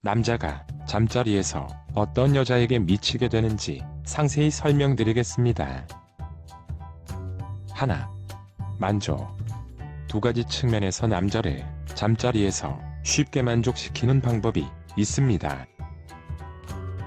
남자가 잠자리에서 어떤 여자에게 미치게 되는지 상세히 설명드리겠습니다. 하나, 만족. 두 가지 측면에서 남자를 잠자리에서 쉽게 만족시키는 방법이 있습니다.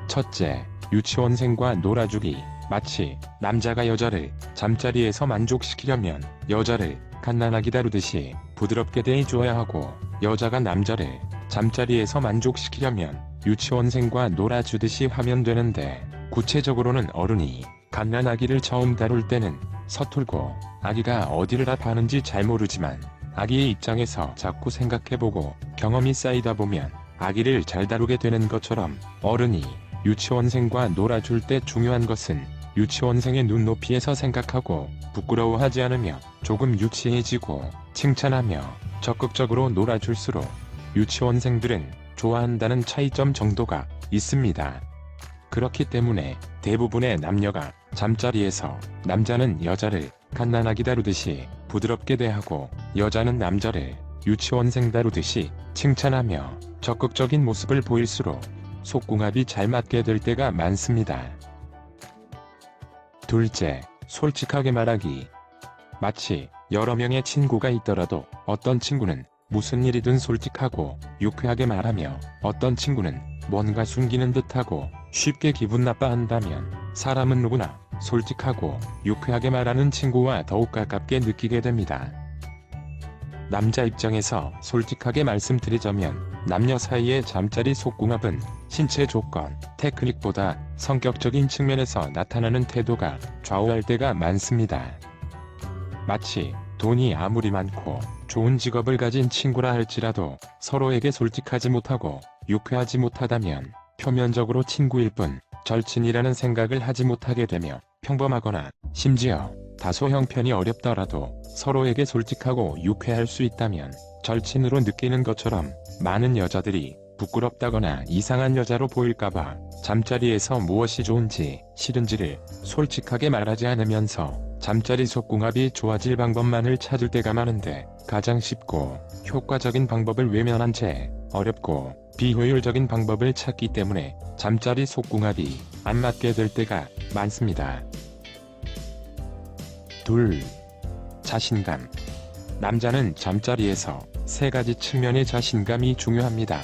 첫째, 유치원생과 놀아주기. 마치 남자가 여자를 잠자리에서 만족시키려면 여자를 갓난아기 다루듯이 부드럽게 대해줘야 하고, 여자가 남자를 잠자리에서 만족시키려면 유치원생과 놀아주듯이 하면 되는데, 구체적으로는 어른이 갓난아기를 처음 다룰 때는 서툴고 아기가 어디를 아파하는지 잘 모르지만 아기의 입장에서 자꾸 생각해보고 경험이 쌓이다 보면 아기를 잘 다루게 되는 것처럼, 어른이 유치원생과 놀아줄 때 중요한 것은 유치원생의 눈높이에서 생각하고 부끄러워하지 않으며 조금 유치해지고 칭찬하며 적극적으로 놀아줄수록 유치원생들은 좋아한다는 차이점 정도가 있습니다. 그렇기 때문에 대부분의 남녀가 잠자리에서 남자는 여자를 갓난아기 다루듯이 부드럽게 대하고, 여자는 남자를 유치원생 다루듯이 칭찬하며 적극적인 모습을 보일수록 속궁합이 잘 맞게 될 때가 많습니다. 둘째, 솔직하게 말하기. 마치 여러 명의 친구가 있더라도 어떤 친구는 무슨 일이든 솔직하고 유쾌하게 말하며, 어떤 친구는 뭔가 숨기는 듯하고 쉽게 기분 나빠한다면, 사람은 누구나 솔직하고 유쾌하게 말하는 친구와 더욱 가깝게 느끼게 됩니다. 남자 입장에서 솔직하게 말씀드리자면, 남녀 사이의 잠자리 속궁합은 신체 조건, 테크닉보다 성격적인 측면에서 나타나는 태도가 좌우할 때가 많습니다. 마치 돈이 아무리 많고 좋은 직업을 가진 친구라 할지라도 서로에게 솔직하지 못하고 유쾌하지 못하다면 표면적으로 친구일 뿐 절친이라는 생각을 하지 못하게 되며, 평범하거나 심지어 다소 형편이 어렵더라도 서로에게 솔직하고 유쾌할 수 있다면 절친으로 느끼는 것처럼, 많은 여자들이 부끄럽다거나 이상한 여자로 보일까봐 잠자리에서 무엇이 좋은지 싫은지를 솔직하게 말하지 않으면서 잠자리 속궁합이 좋아질 방법만을 찾을 때가 많은데, 가장 쉽고 효과적인 방법을 외면한 채 어렵고 비효율적인 방법을 찾기 때문에 잠자리 속궁합이 안 맞게 될 때가 많습니다. 둘, 자신감. 남자는 잠자리에서 세 가지 측면의 자신감이 중요합니다.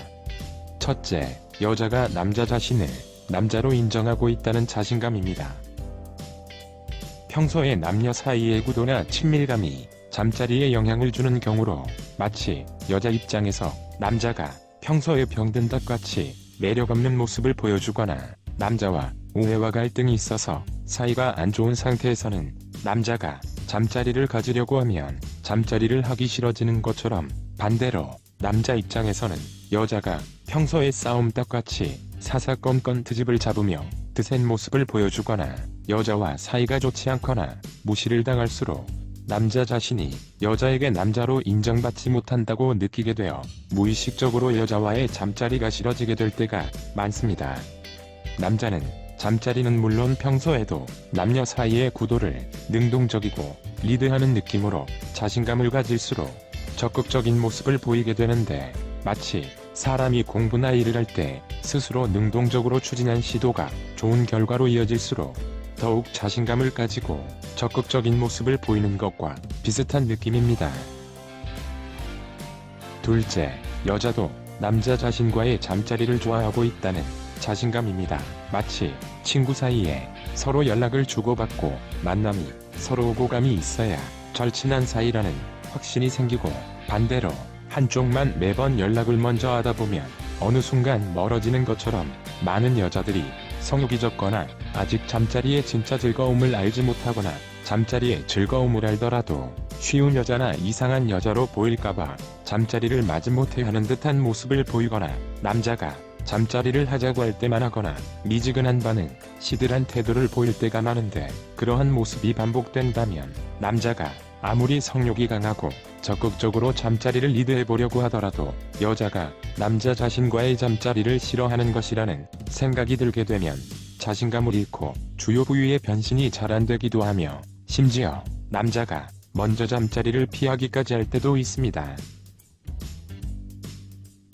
첫째, 여자가 남자 자신을 남자로 인정하고 있다는 자신감입니다. 평소에 남녀 사이의 구도나 친밀감이 잠자리에 영향을 주는 경우로, 마치 여자 입장에서 남자가 평소에 병든 닭같이 매력 없는 모습을 보여주거나, 남자와 오해와 갈등이 있어서 사이가 안 좋은 상태에서는 남자가 잠자리를 가지려고 하면 잠자리를 하기 싫어지는 것처럼, 반대로 남자 입장에서는 여자가 평소에 싸움닭같이 사사건건 트집을 잡으며 드센 모습을 보여주거나 여자와 사이가 좋지 않거나 무시를 당할수록 남자 자신이 여자에게 남자로 인정받지 못한다고 느끼게 되어 무의식적으로 여자와의 잠자리가 싫어지게 될 때가 많습니다. 남자는 잠자리는 물론 평소에도 남녀 사이의 구도를 능동적이고 리드하는 느낌으로 자신감을 가질수록 적극적인 모습을 보이게 되는데, 마치 사람이 공부나 일을 할 때 스스로 능동적으로 추진한 시도가 좋은 결과로 이어질수록 더욱 자신감을 가지고 적극적인 모습을 보이는 것과 비슷한 느낌입니다. 둘째, 여자도 남자 자신과의 잠자리를 좋아하고 있다는 자신감입니다. 마치 친구 사이에 서로 연락을 주고받고 만남이 서로 오고감이 있어야 절친한 사이라는 확신이 생기고, 반대로 한쪽만 매번 연락을 먼저 하다 보면 어느 순간 멀어지는 것처럼, 많은 여자들이 성욕이 적거나 아직 잠자리의 진짜 즐거움을 알지 못하거나 잠자리의 즐거움을 알더라도 쉬운 여자나 이상한 여자로 보일까봐 잠자리를 마지못해 하는 듯한 모습을 보이거나, 남자가 잠자리를 하자고 할 때만 하거나 미지근한 반응, 시들한 태도를 보일 때가 많은데, 그러한 모습이 반복된다면 남자가 아무리 성욕이 강하고 적극적으로 잠자리를 리드해보려고 하더라도 여자가 남자 자신과의 잠자리를 싫어하는 것이라는 생각이 들게 되면 자신감을 잃고 주요 부위의 변신이 잘 안되기도 하며, 심지어 남자가 먼저 잠자리를 피하기까지 할 때도 있습니다.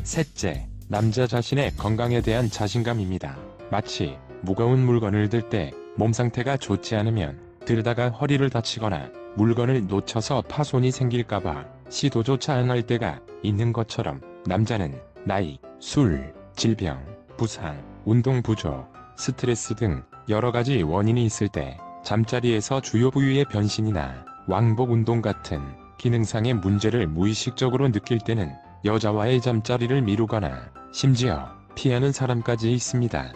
셋째, 남자 자신의 건강에 대한 자신감입니다. 마치 무거운 물건을 들 때 몸 상태가 좋지 않으면 들다가 허리를 다치거나 물건을 놓쳐서 파손이 생길까봐 시도조차 안 할 때가 있는 것처럼 남자는 나이, 술, 질병, 부상, 운동 부족, 스트레스 등 여러가지 원인이 있을 때 잠자리에서 주요 부위의 변신이나 왕복 운동 같은 기능상의 문제를 무의식적으로 느낄 때는 여자와의 잠자리를 미루거나 심지어 피하는 사람까지 있습니다.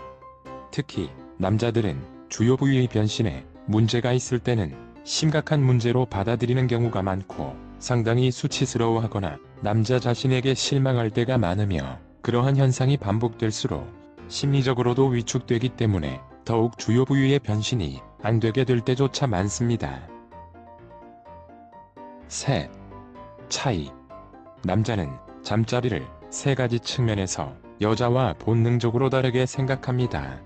특히 남자들은 주요 부위의 변신에 문제가 있을 때는 심각한 문제로 받아들이는 경우가 많고 상당히 수치스러워하거나 남자 자신에게 실망할 때가 많으며 그러한 현상이 반복될수록 심리적으로도 위축되기 때문에 더욱 주요 부위의 변신이 안 되게 될 때조차 많습니다. 셋. 차이. 남자는 잠자리를 세 가지 측면에서 여자와 본능적으로 다르게 생각합니다.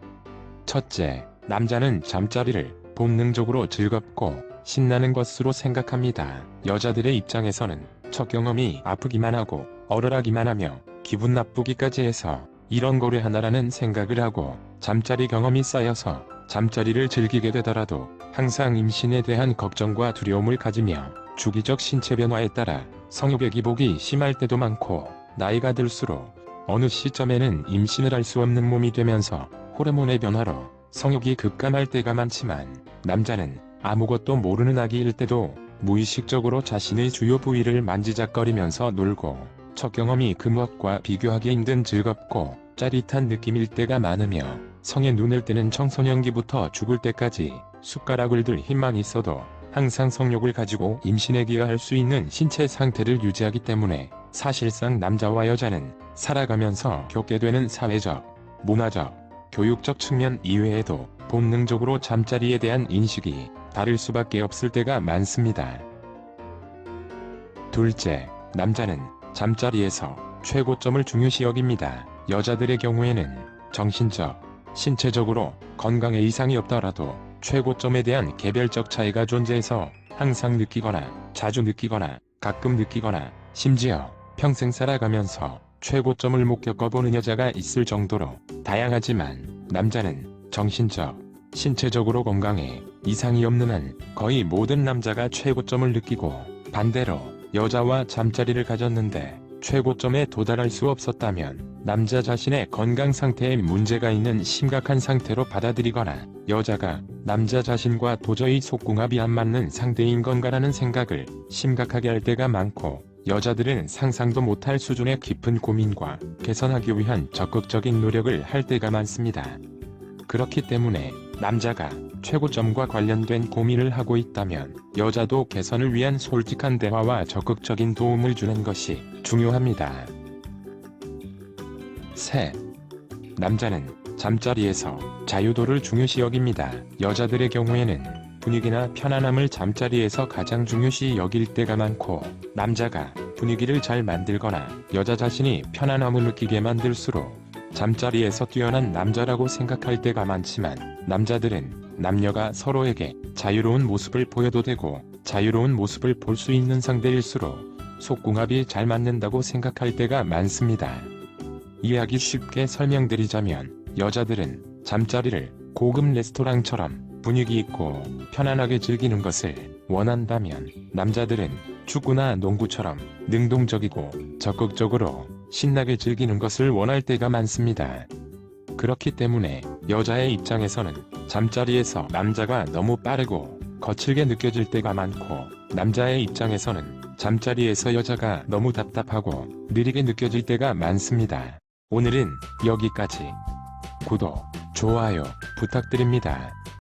첫째, 남자는 잠자리를 본능적으로 즐겁고 신나는 것으로 생각합니다. 여자들의 입장에서는 첫 경험이 아프기만 하고 얼얼하기만 하며 기분 나쁘기까지 해서 이런 거래 하나라는 생각을 하고 잠자리 경험이 쌓여서 잠자리를 즐기게 되더라도 항상 임신에 대한 걱정과 두려움을 가지며 주기적 신체 변화에 따라 성욕의 기복이 심할 때도 많고 나이가 들수록 어느 시점에는 임신을 할 수 없는 몸이 되면서 호르몬의 변화로 성욕이 급감할 때가 많지만 남자는 아무것도 모르는 아기일 때도 무의식적으로 자신의 주요 부위를 만지작거리면서 놀고 첫 경험이 그 무엇과 비교하기 힘든 즐겁고 짜릿한 느낌일 때가 많으며 성에 눈을 뜨는 청소년기부터 죽을 때까지 숟가락을 들 힘만 있어도 항상 성욕을 가지고 임신에 기여할 수 있는 신체 상태를 유지하기 때문에 사실상 남자와 여자는 살아가면서 겪게 되는 사회적, 문화적, 교육적 측면 이외에도 본능적으로 잠자리에 대한 인식이 다를 수밖에 없을 때가 많습니다. 둘째, 남자는 잠자리에서 최고점을 중요시 여깁니다. 여자들의 경우에는 정신적, 신체적으로 건강에 이상이 없더라도 최고점에 대한 개별적 차이가 존재해서 항상 느끼거나 자주 느끼거나 가끔 느끼거나 심지어 평생 살아가면서 최고점을 못 겪어보는 여자가 있을 정도로 다양하지만 남자는 정신적, 신체적으로 건강에 이상이 없는 한 거의 모든 남자가 최고점을 느끼고 반대로 여자와 잠자리를 가졌는데 최고점에 도달할 수 없었다면 남자 자신의 건강 상태에 문제가 있는 심각한 상태로 받아들이거나 여자가 남자 자신과 도저히 속궁합이 안 맞는 상대인 건가라는 생각을 심각하게 할 때가 많고 여자들은 상상도 못할 수준의 깊은 고민과 개선하기 위한 적극적인 노력을 할 때가 많습니다. 그렇기 때문에 남자가 최고점과 관련된 고민을 하고 있다면 여자도 개선을 위한 솔직한 대화와 적극적인 도움을 주는 것이 중요합니다. 셋. 남자는 잠자리에서 자유도를 중요시 여깁니다. 여자들의 경우에는 분위기나 편안함을 잠자리에서 가장 중요시 여길 때가 많고 남자가 분위기를 잘 만들거나 여자 자신이 편안함을 느끼게 만들수록 잠자리에서 뛰어난 남자라고 생각할 때가 많지만 남자들은 남녀가 서로에게 자유로운 모습을 보여도 되고 자유로운 모습을 볼 수 있는 상대일수록 속궁합이 잘 맞는다고 생각할 때가 많습니다. 이해하기 쉽게 설명드리자면 여자들은 잠자리를 고급 레스토랑처럼 분위기 있고 편안하게 즐기는 것을 원한다면 남자들은 축구나 농구처럼 능동적이고 적극적으로 신나게 즐기는 것을 원할 때가 많습니다. 그렇기 때문에 여자의 입장에서는 잠자리에서 남자가 너무 빠르고 거칠게 느껴질 때가 많고 남자의 입장에서는 잠자리에서 여자가 너무 답답하고 느리게 느껴질 때가 많습니다. 오늘은 여기까지. 구독, 좋아요 부탁드립니다.